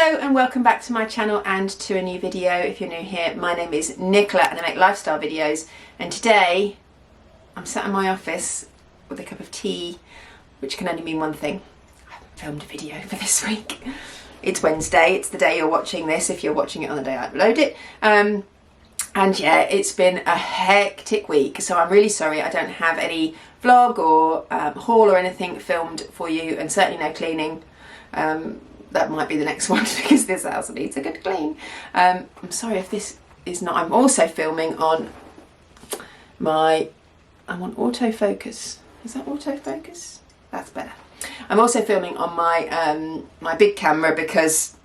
Hello and welcome back to my channel and to a new video. If you're new here, my name is Nicola and I make lifestyle videos, and today I'm sat in my office with a cup of tea, which can only mean one thing. I haven't filmed a video for this week. It's Wednesday, it's the day you're watching this if you're watching it on the day I upload it. And yeah, it's been a hectic week, so I'm really sorry I don't have any vlog or haul or anything filmed for you, and certainly no cleaning. That might be the next one because this house needs a good clean. I'm sorry if this is not. I'm also filming on my, I'm on autofocus. Is that autofocus? That's better. I'm also filming on my my big camera because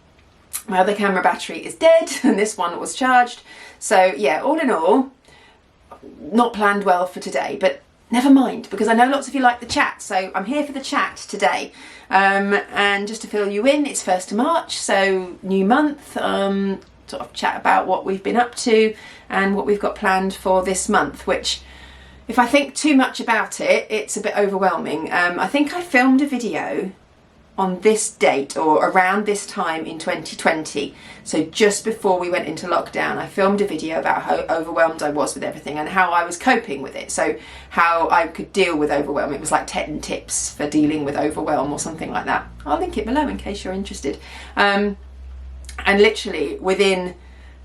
my other camera battery is dead and this one was charged. So yeah, all in all, not planned well for today, but never mind, because I know lots of you like the chat, so I'm here for the chat today. And just to fill you in, it's 1st of March, so new month, sort of chat about what we've been up to and what we've got planned for this month, which, if I think too much about it, it's a bit overwhelming. I think I filmed a video on this date or around this time in 2020, so just before we went into lockdown. I filmed a video about how overwhelmed I was with everything and how I was coping with it, so how I could deal with overwhelm. It was like 10 tips for dealing with overwhelm or something like that. I'll link it below in case you're interested. And literally within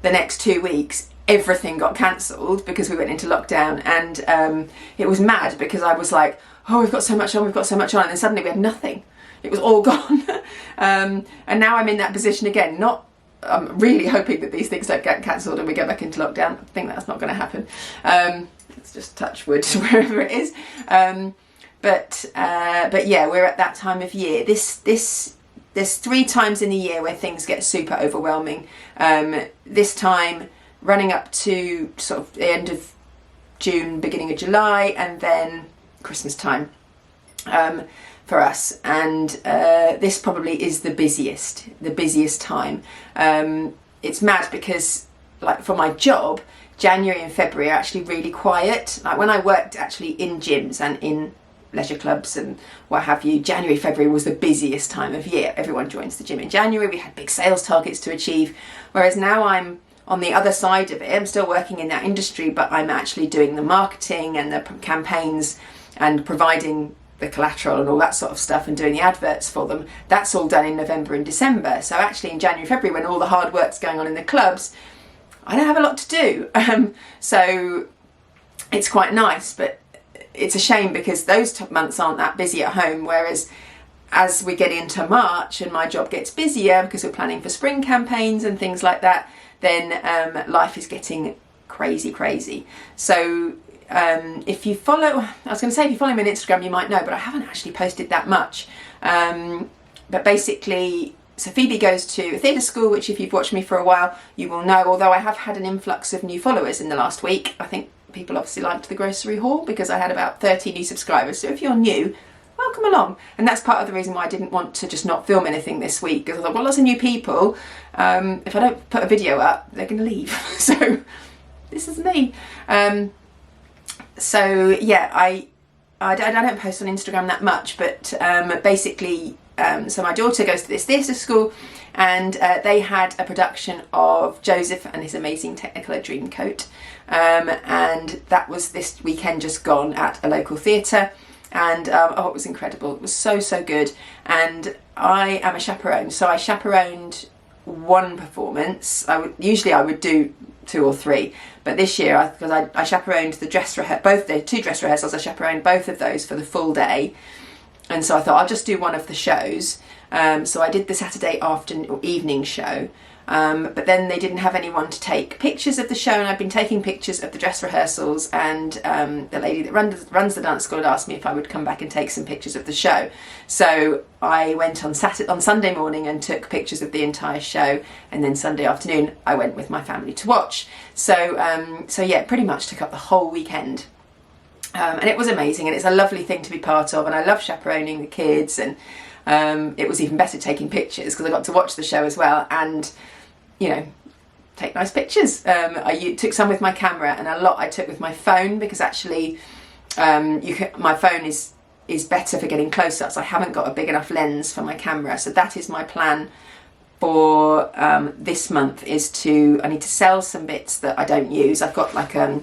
the next 2 weeks everything got cancelled because we went into lockdown, and it was mad because I was like, oh, we've got so much on, and then suddenly we had nothing. It was all gone. And now I'm in that position again. I'm really hoping that these things don't get cancelled and we go back into lockdown. I think that's not going to happen. Let's just touch wood wherever it is. But yeah, we're at that time of year. There's 3 times in the year where things get super overwhelming. This time running up to sort of the end of June, beginning of July, and then Christmas time. For us, and this probably is the busiest time. It's mad because, like, for my job, January and February are actually really quiet. Like when I worked actually in gyms and in leisure clubs and what have you, January, February was the busiest time of year. Everyone joins the gym in January. We had big sales targets to achieve, whereas now I'm on the other side of it. I'm still working in that industry, but I'm actually doing the marketing and the campaigns and providing the collateral and all that sort of stuff and doing the adverts for them. That's all done in November and December. So actually in January, February, when all the hard work's going on in the clubs, I don't have a lot to do. So it's quite nice, but it's a shame because those months aren't that busy at home. Whereas as we get into March and my job gets busier because we're planning for spring campaigns and things like that, then life is getting crazy. So if you follow, if you follow me on Instagram, you might know, but I haven't actually posted that much. But basically, so Phoebe goes to a theatre school, which if you've watched me for a while, you will know, although I have had an influx of new followers in the last week. I think people obviously liked the grocery haul because I had about 30 new subscribers. So if you're new, welcome along. And that's part of the reason why I didn't want to just not film anything this week, because I thought, well, lots of new people. If I don't put a video up, they're going to leave. So this is me. So yeah, I don't post on Instagram that much, but basically, so my daughter goes to this theatre school, and they had a production of Joseph and His Amazing Technicolor Dreamcoat, and that was this weekend just gone at a local theatre, and oh, it was incredible. It was so good, and I am a chaperone, so I chaperoned one performance. Usually I would do 2 or 3, but this year, because I chaperoned the dress both the 2 dress rehearsals, I chaperoned both of those for the full day, and so I thought I'll just do one of the shows. So I did the Saturday afternoon or evening show, but then they didn't have anyone to take pictures of the show, and I've been taking pictures of the dress rehearsals, and the lady that runs the dance school had asked me if I would come back and take some pictures of the show. So I went on Sunday morning and took pictures of the entire show, and then Sunday afternoon I went with my family to watch. So so yeah, pretty much took up the whole weekend. And it was amazing, and it's a lovely thing to be part of, and I love chaperoning the kids, and it was even better taking pictures because I got to watch the show as well and, you know, take nice pictures. I took some with my camera, and a lot I took with my phone because actually my phone is better for getting close-ups. I haven't got a big enough lens for my camera, so that is my plan for this month is I need to sell some bits that I don't use. I've got like a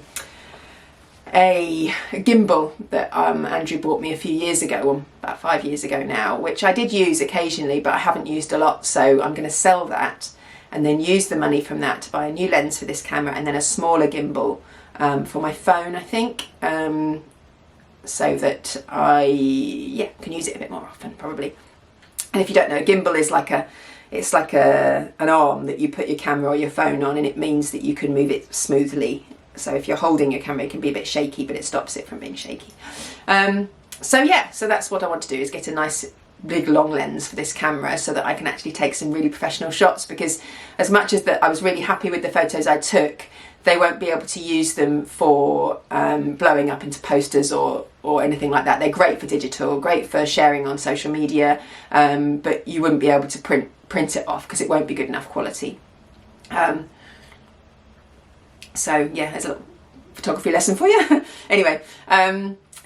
gimbal that Andrew bought me a few years ago, or about 5 years ago now, which I did use occasionally, but I haven't used a lot. So I'm going to sell that and then use the money from that to buy a new lens for this camera, and then a smaller gimbal for my phone, I think, so that I can use it a bit more often probably. And if you don't know, a gimbal is like an arm that you put your camera or your phone on, and it means that you can move it smoothly. So if you're holding your camera, it can be a bit shaky, but it stops it from being shaky. So that's what I want to do, is get a nice big long lens for this camera so that I can actually take some really professional shots, because as much as that I was really happy with the photos I took, they won't be able to use them for blowing up into posters or anything like that. They're great for digital, great for sharing on social media, but you wouldn't be able to print it off because it won't be good enough quality. So yeah, there's a little photography lesson for you. Anyway,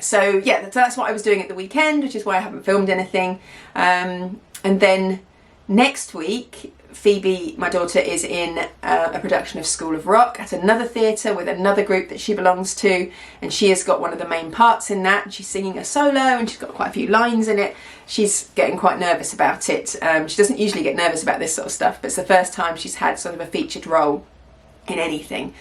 so that's what I was doing at the weekend, which is why I haven't filmed anything. And then next week, Phoebe, my daughter, is in a production of School of Rock at another theatre with another group that she belongs to, and she has got one of the main parts in that. She's singing a solo and she's got quite a few lines in it. She's getting quite nervous about it. She doesn't usually get nervous about this sort of stuff, but it's the first time she's had sort of a featured role in anything.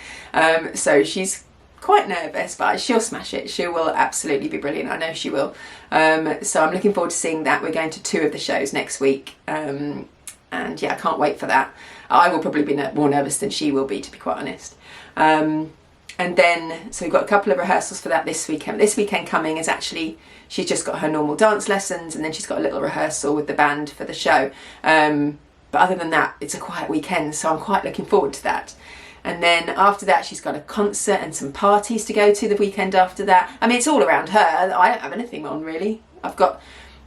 So she's quite nervous, but she'll smash it. She will absolutely be brilliant. I know she will. So I'm looking forward to seeing that. We're going to 2 of the shows next week. And yeah, I can't wait for that. I will probably be more nervous than she will be, to be quite honest. And then, so we've got a couple of rehearsals for that this weekend. This weekend coming is actually, she's just got her normal dance lessons, and then she's got a little rehearsal with the band for the show. But other than that, it's a quiet weekend, so I'm quite looking forward to that. And then after that, she's got a concert and some parties to go to the weekend after that. I mean, it's all around her. I don't have anything on, really. I've got,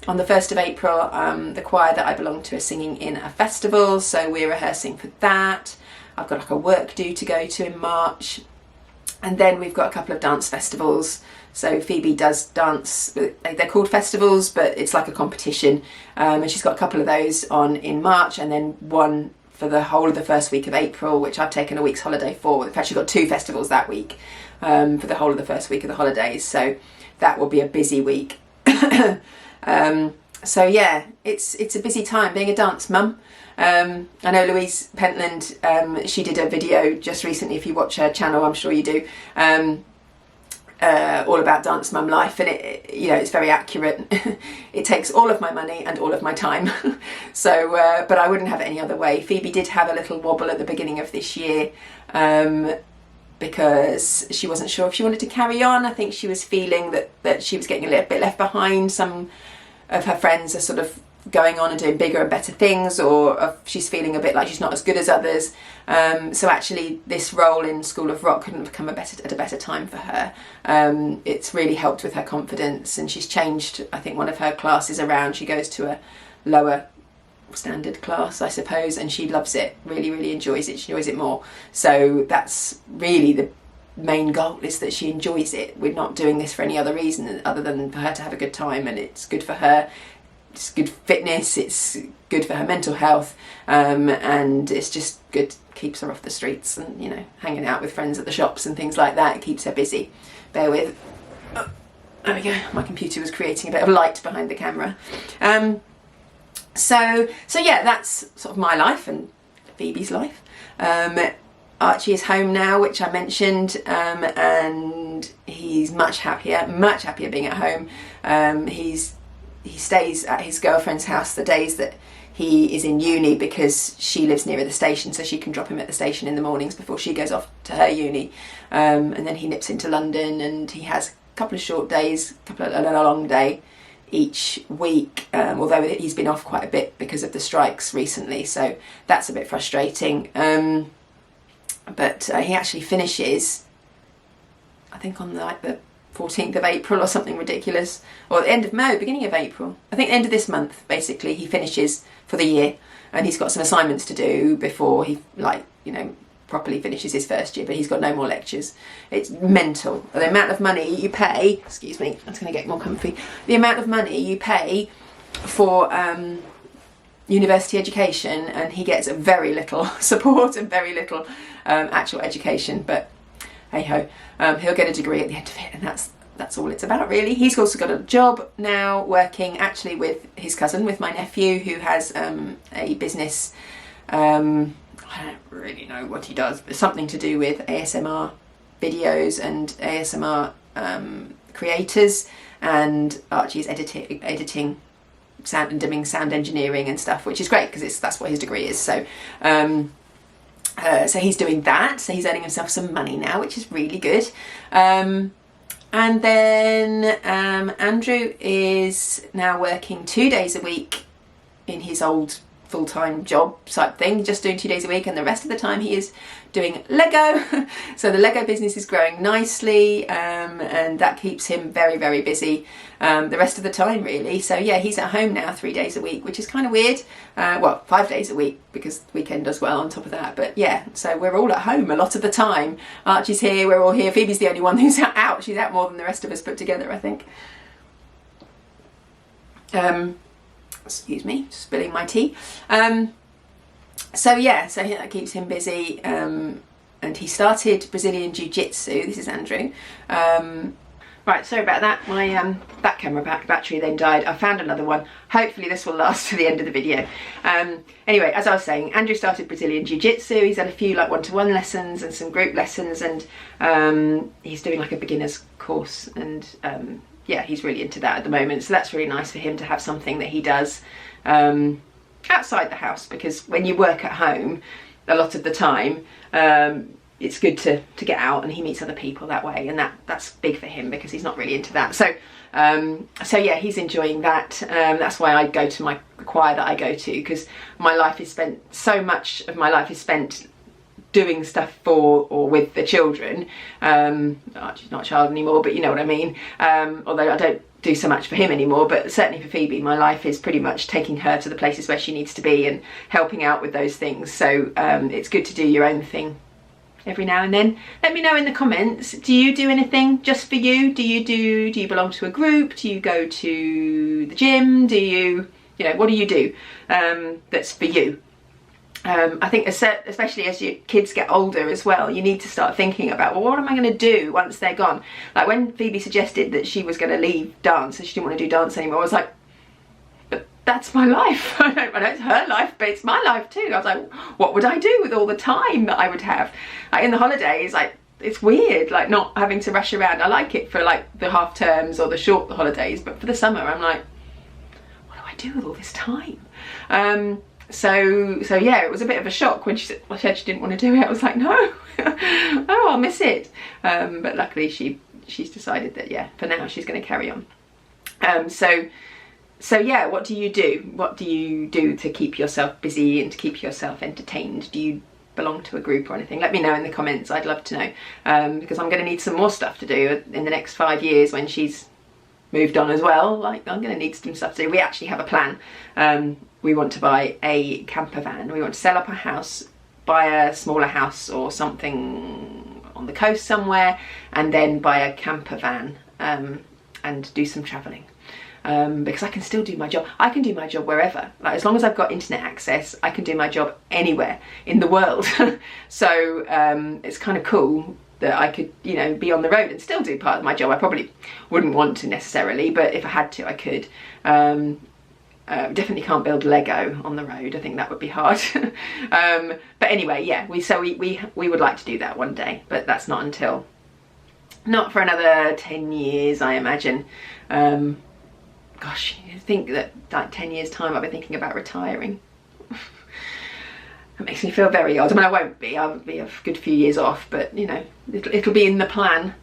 on the 1st of April, the choir that I belong to is singing in a festival, so we're rehearsing for that. I've got like a work due to go to in March. And then we've got a couple of dance festivals. So Phoebe does dance, they're called festivals, but it's like a competition. And she's got a couple of those on in March, and then one for the whole of the first week of April, which I've taken a week's holiday for. In fact, she's got 2 festivals that week for the whole of the first week of the holidays. So that will be a busy week. So yeah, it's a busy time being a dance mum. I know Louise Pentland, she did a video just recently, if you watch her channel, I'm sure you do, all about dance mum life, and it's very accurate. It takes all of my money and all of my time. So, but I wouldn't have it any other way. Phoebe did have a little wobble at the beginning of this year, because she wasn't sure if she wanted to carry on. I think she was feeling that she was getting a little bit left behind. Some of her friends are sort of going on and doing bigger and better things, or she's feeling a bit like she's not as good as others. So actually this role in School of Rock couldn't have come at a better time for her. It's really helped with her confidence, and she's changed, I think, one of her classes around. She goes to a lower standard class, I suppose, and she loves it, really enjoys it. She enjoys it more. So that's really the main goal, is that she enjoys it. We're not doing this for any other reason other than for her to have a good time, and it's good for her. It's good fitness, it's good for her mental health, and it's just good, keeps her off the streets and, hanging out with friends at the shops and things like that. It keeps her busy. Bear with. Oh, there we go. My computer was creating a bit of light behind the camera. So yeah, that's sort of my life and Phoebe's life. Archie is home now, which I mentioned, and he's much happier being at home. He stays at his girlfriend's house the days that he is in uni, because she lives nearer the station, so she can drop him at the station in the mornings before she goes off to her uni. And then he nips into London, and he has a couple of short days, a long day each week, although he's been off quite a bit because of the strikes recently, so that's a bit frustrating. But he actually finishes, I think, on the 14th of April or something ridiculous, or the end of May, beginning of April. I think the end of this month, basically, he finishes for the year, and he's got some assignments to do before he, properly finishes his first year, but he's got no more lectures. It's mental. The amount of money you pay, excuse me, I'm just going to get more comfy. The amount of money you pay for university education, and he gets very little support and very little actual education, but hey ho, he'll get a degree at the end of it, and that's all it's about really. He's also got a job now working actually with his cousin, with my nephew, who has a business. I don't really know what he does, but something to do with ASMR videos and ASMR creators, and Archie is editing sound and doing sound engineering and stuff, which is great because that's what his degree is. So so he's doing that, so he's earning himself some money now, which is really good. And then Andrew is now working 2 days a week in his old full-time job type thing, just doing 2 days a week, and the rest of the time he is doing Lego. So the Lego business is growing nicely, and that keeps him very, very busy the rest of the time really. So yeah, he's at home now 3 days a week, which is kind of weird. Well, 5 days a week because weekend as well on top of that, but yeah, so we're all at home a lot of the time. Archie's here, we're all here. Phoebe's the only one who's out. She's out more than the rest of us put together, I think. Excuse me, spilling my tea. So yeah, so that keeps him busy, and he started Brazilian Jiu-Jitsu. This is Andrew. Right, sorry about that. My back camera battery then died. I found another one. Hopefully this will last to the end of the video. Anyway, as I was saying, Andrew started Brazilian Jiu-Jitsu. He's had a few like one-to-one lessons and some group lessons, and he's doing like a beginner's course, and yeah, he's really into that at the moment, so that's really nice for him to have something that he does outside the house, because when you work at home a lot of the time, it's good to get out, and he meets other people that way, and that's big for him because he's not really into that. So so yeah, he's enjoying that. That's why I go to my choir that I go to, because so much of my life is spent doing stuff for or with the children. She's not a child anymore, but you know what I mean. Although I don't do so much for him anymore, but certainly for Phoebe, my life is pretty much taking her to the places where she needs to be and helping out with those things. So it's good to do your own thing every now and then. Let me know in the comments, do you do anything just for you? Do you belong to a group? Do you go to the gym? Do you know, what do you do that's for you? I think especially as your kids get older as well, you need to start thinking about, well, what am I going to do once they're gone? Like when Phoebe suggested that she was going to leave dance and she didn't want to do dance anymore, I was like, but that's my life. I know it's her life, but it's my life too. I was like, what would I do with all the time that I would have? Like in the holidays, like it's weird, like not having to rush around. I like it for like the half terms or the short holidays, but for the summer, I'm like, what do I do with all this time? So yeah, it was a bit of a shock when she said she didn't want to do it. I was like, no, oh, I'll miss it. But luckily she's decided that, yeah, for now she's going to carry on. So yeah, what do you do? What do you do to keep yourself busy and to keep yourself entertained? Do you belong to a group or anything? Let me know in the comments. I'd love to know, because I'm going to need some more stuff to do in the next 5 years when she's moved on as well. Like, I'm going to need some stuff to do. We actually have a plan. We want to buy a camper van. We want to sell up our house, buy a smaller house or something on the coast somewhere, and then buy a camper van and do some travelling. Because I can still do my job. I can do my job wherever. Like, as long as I've got internet access, I can do my job anywhere in the world. So it's kind of cool that I could, you know, be on the road and still do part of my job. I probably wouldn't want to necessarily, but if I had to, I could. Definitely can't build Lego on the road. I think that would be hard. But anyway, yeah, we would like to do that one day, but that's not for another 10 years, I imagine. Gosh, I think that like 10 years time I'll be thinking about retiring. That makes me feel very odd. I mean, I won't be. I'll be a good few years off, but you know, it'll be in the plan.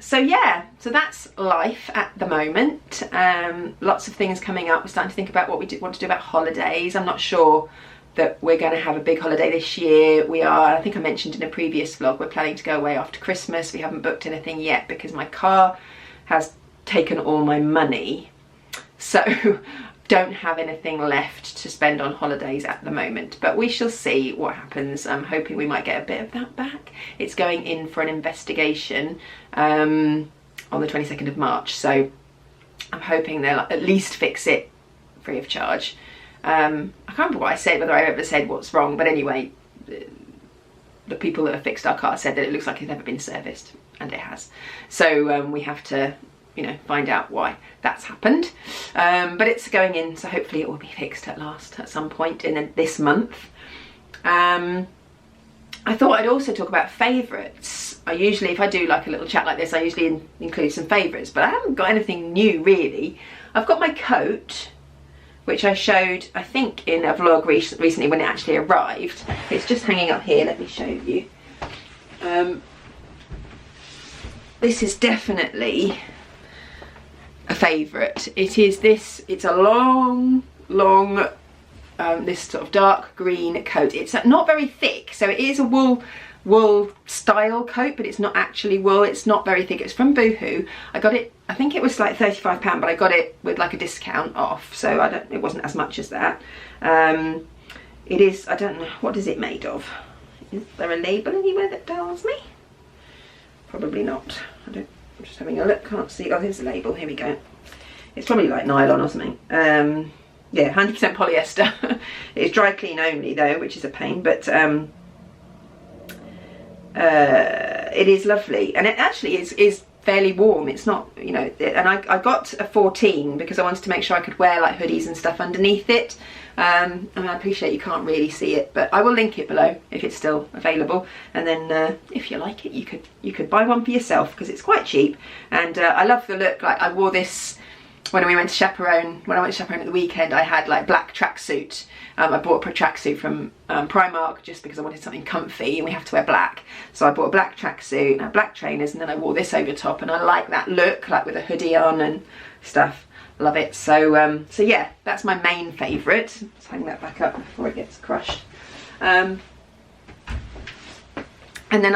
So yeah, so that's life at the moment. Lots of things coming up. We're starting to think about what we want to do about holidays. I'm not sure that we're going to have a big holiday this year. We are, I think I mentioned in a previous vlog, we're planning to go away after Christmas. We haven't booked anything yet because my car has taken all my money. So don't have anything left to spend on holidays at the moment, but we shall see what happens. I'm hoping we might get a bit of that back. It's going in for an investigation on the 22nd of March, so I'm hoping they'll at least fix it free of charge. I can't remember what I said, whether I ever said what's wrong, but anyway, the people that have fixed our car said that it looks like it's never been serviced, and it has. So we have to, you know, find out why that's happened. But it's going in, so hopefully it will be fixed at last at some point in this month. I thought I'd also talk about favourites. I usually, if I do like a little chat like this, I usually include some favourites, but I haven't got anything new really. I've got my coat, which I showed, I think, in a vlog recently when it actually arrived. It's just hanging up here, let me show you. This is definitely a favourite. It is this, it's a long, this sort of dark green coat. It's not very thick, so it is a wool style coat, but it's not actually wool. It's not very thick. It's from Boohoo. I got it, I think it was like £35, but I got it with like a discount off, so it wasn't as much as that. It is, I don't know, what is it made of? Is there a label anywhere that tells me? Probably not. I'm just having a look, can't see. Oh, there's a label, here we go. It's probably like nylon or something. Yeah, 100% polyester. It's dry clean only though, which is a pain, but it is lovely, and it actually is fairly warm. It's not, you know, and I got a 14 because I wanted to make sure I could wear like hoodies and stuff underneath it. And I appreciate you can't really see it, but I will link it below if it's still available, and then if you like it, you could buy one for yourself because it's quite cheap. And I love the look. Like I wore this when we went to Chaperone. When I went to Chaperone at the weekend, I had like black tracksuit. I bought a tracksuit from Primark just because I wanted something comfy, and we have to wear black. So I bought a black tracksuit and black trainers, and then I wore this over top, and I like that look, like with a hoodie on and stuff. Love it. So so yeah, that's my main favourite. Let's hang that back up before it gets crushed. And then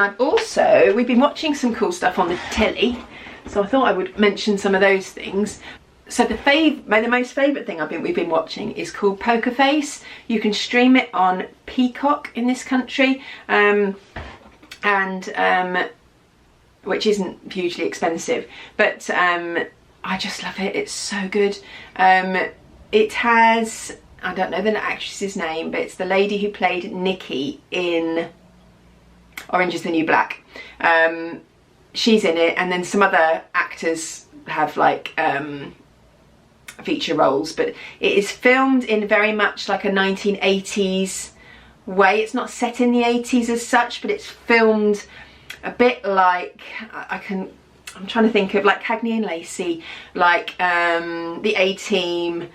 we've been watching some cool stuff on the telly, so I thought I would mention some of those things. So the most favourite thing we've been watching is called Poker Face. You can stream it on Peacock in this country, which isn't hugely expensive, but I just love it. It's so good. It has, I don't know the actress's name, but it's the lady who played Nikki in Orange is the New Black. She's in it, and then some other actors have like feature roles, but it is filmed in very much like a 1980s way. It's not set in the 80s as such, but it's filmed a bit like, I'm trying to think of like Cagney and Lacey, like the A-Team,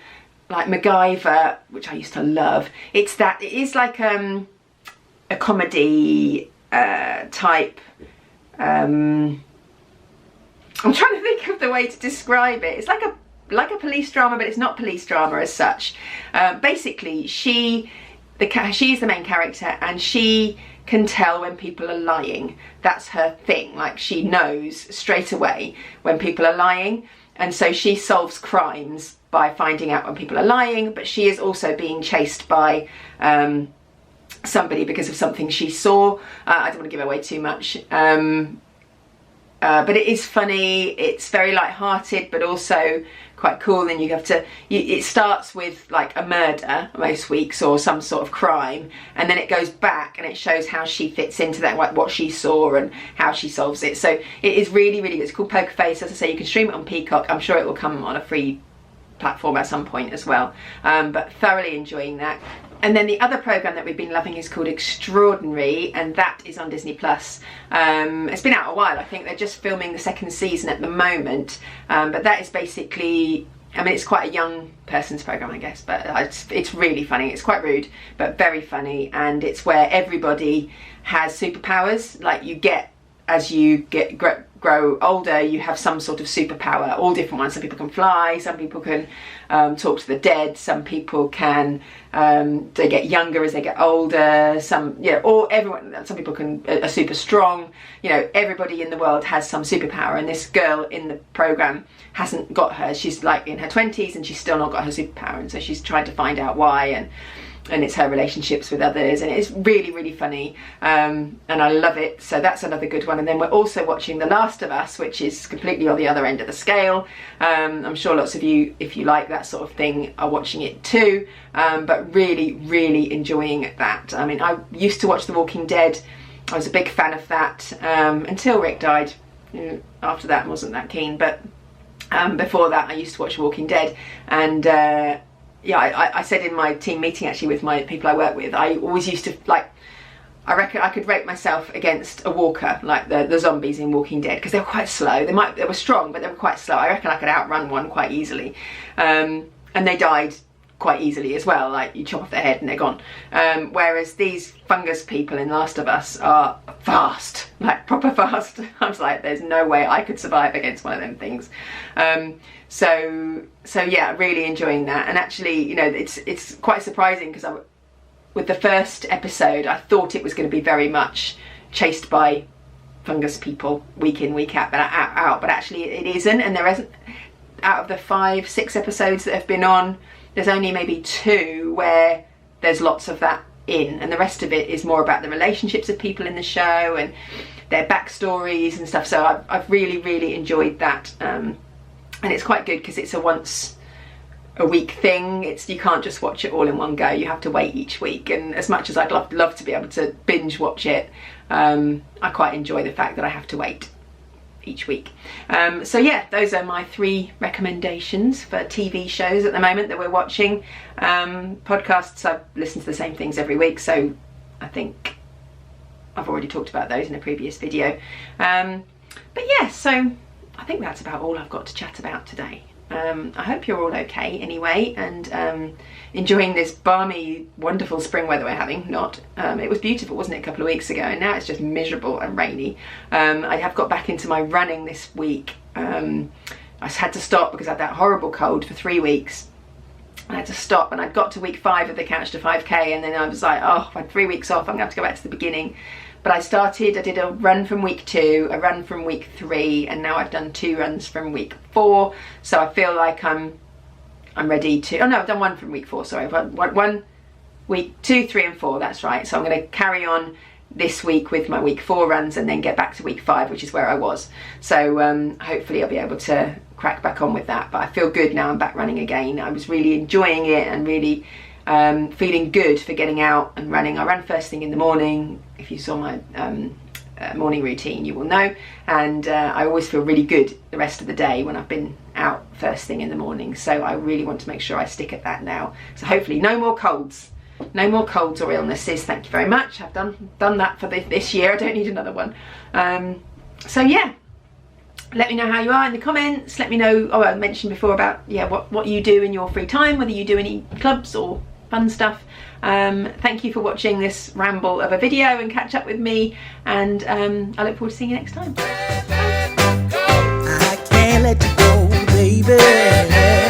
like MacGyver, which I used to love. It is like a comedy type. I'm trying to think of the way to describe it. It's like a police drama, but it's not police drama as such. Basically, she's the main character, and she can tell when people are lying. That's her thing. Like, she knows straight away when people are lying, and so she solves crimes by finding out when people are lying, but she is also being chased by somebody because of something she saw. I don't want to give away too much. But it is funny. It's very light-hearted, but also quite cool. And it starts with like a murder most weeks, or some sort of crime, and then it goes back and it shows how she fits into that, like what she saw and how she solves it. So it is really, really good. It's called Poker Face. As I say, you can stream it on Peacock. I'm sure it will come on a free platform at some point as well, but thoroughly enjoying that. And then the other programme that we've been loving is called Extraordinary, and that is on Disney+. It's been out a while. I think they're just filming the second season at the moment, but that is basically, I mean, it's quite a young person's programme, I guess, but it's really funny. It's quite rude, but very funny, and it's where everybody has superpowers. Like, you get, as you grow older, you have some sort of superpower, all different ones. Some people can fly, some people can talk to the dead, some people can, they get younger as they get older, some people are super strong. You know, everybody in the world has some superpower, and this girl in the programme hasn't got hers. She's like in her 20s and she's still not got her superpower, and so she's tried to find out why, and and it's her relationships with others, and it's really, really funny, and I love it. So that's another good one. And then we're also watching The Last of Us, which is completely on the other end of the scale. I'm sure lots of you, if you like that sort of thing, are watching it too, but really, really enjoying that. I mean, I used to watch The Walking Dead. I was a big fan of that until Rick died. After that, I wasn't that keen, but before that I used to watch Walking Dead, and yeah, I said in my team meeting actually with my people I work with, I always used to, like, I reckon I could rate myself against a walker, like the zombies in Walking Dead, because they were quite slow. They were strong, but they were quite slow. I reckon I could outrun one quite easily, and they died quite easily as well. Like, you chop off their head and they're gone. Whereas these fungus people in Last of Us are fast, like proper fast. I was like, there's no way I could survive against one of them things. So yeah, really enjoying that. And actually, you know, it's quite surprising, because with the first episode, I thought it was going to be very much chased by fungus people week in, week out, but actually it isn't. And there isn't, out of the 5-6 episodes that have been on, there's only maybe 2 where there's lots of that in, and the rest of it is more about the relationships of people in the show and their backstories and stuff. So I've really, really enjoyed that, and it's quite good because it's a once a week thing. You can't just watch it all in one go. You have to wait each week, and as much as I'd love to be able to binge watch it, I quite enjoy the fact that I have to wait each week. So yeah, those are my 3 recommendations for TV shows at the moment that we're watching. Podcasts, I listen to the same things every week, so I think I've already talked about those in a previous video. But yeah, so I think that's about all I've got to chat about today. I hope you're all okay anyway, and enjoying this balmy, wonderful spring weather we're having. It was beautiful, wasn't it, a couple of weeks ago, and now it's just miserable and rainy. I have got back into my running this week. I had to stop because I had that horrible cold for 3 weeks. I had to stop, and I'd got to week 5 of the Couch to 5k, and then I was like, oh, I've had 3 weeks off, I'm gonna have to go back to the beginning. But I did a run from week 2, a run from week 3, and now I've done 2 runs from week 4. So I feel like I'm ready to, oh no, I've done 1 from week 4, sorry. I've one week 2, 3 and 4, that's right. So I'm going to carry on this week with my week 4 runs and then get back to week 5, which is where I was. So hopefully I'll be able to crack back on with that. But I feel good now I'm back running again. I was really enjoying it and really feeling good for getting out and running. I ran first thing in the morning. If you saw my morning routine, you will know, and I always feel really good the rest of the day when I've been out first thing in the morning. So I really want to make sure I stick at that now. So hopefully no more colds or illnesses. Thank you very much. I've done that for this year. I don't need another one. So yeah, let me know how you are in the comments. Let me know, I mentioned before about what you do in your free time, whether you do any clubs or fun stuff. Thank you for watching this ramble of a video and catch up with me, and I look forward to seeing you next time. Bye. I can't let you go, baby.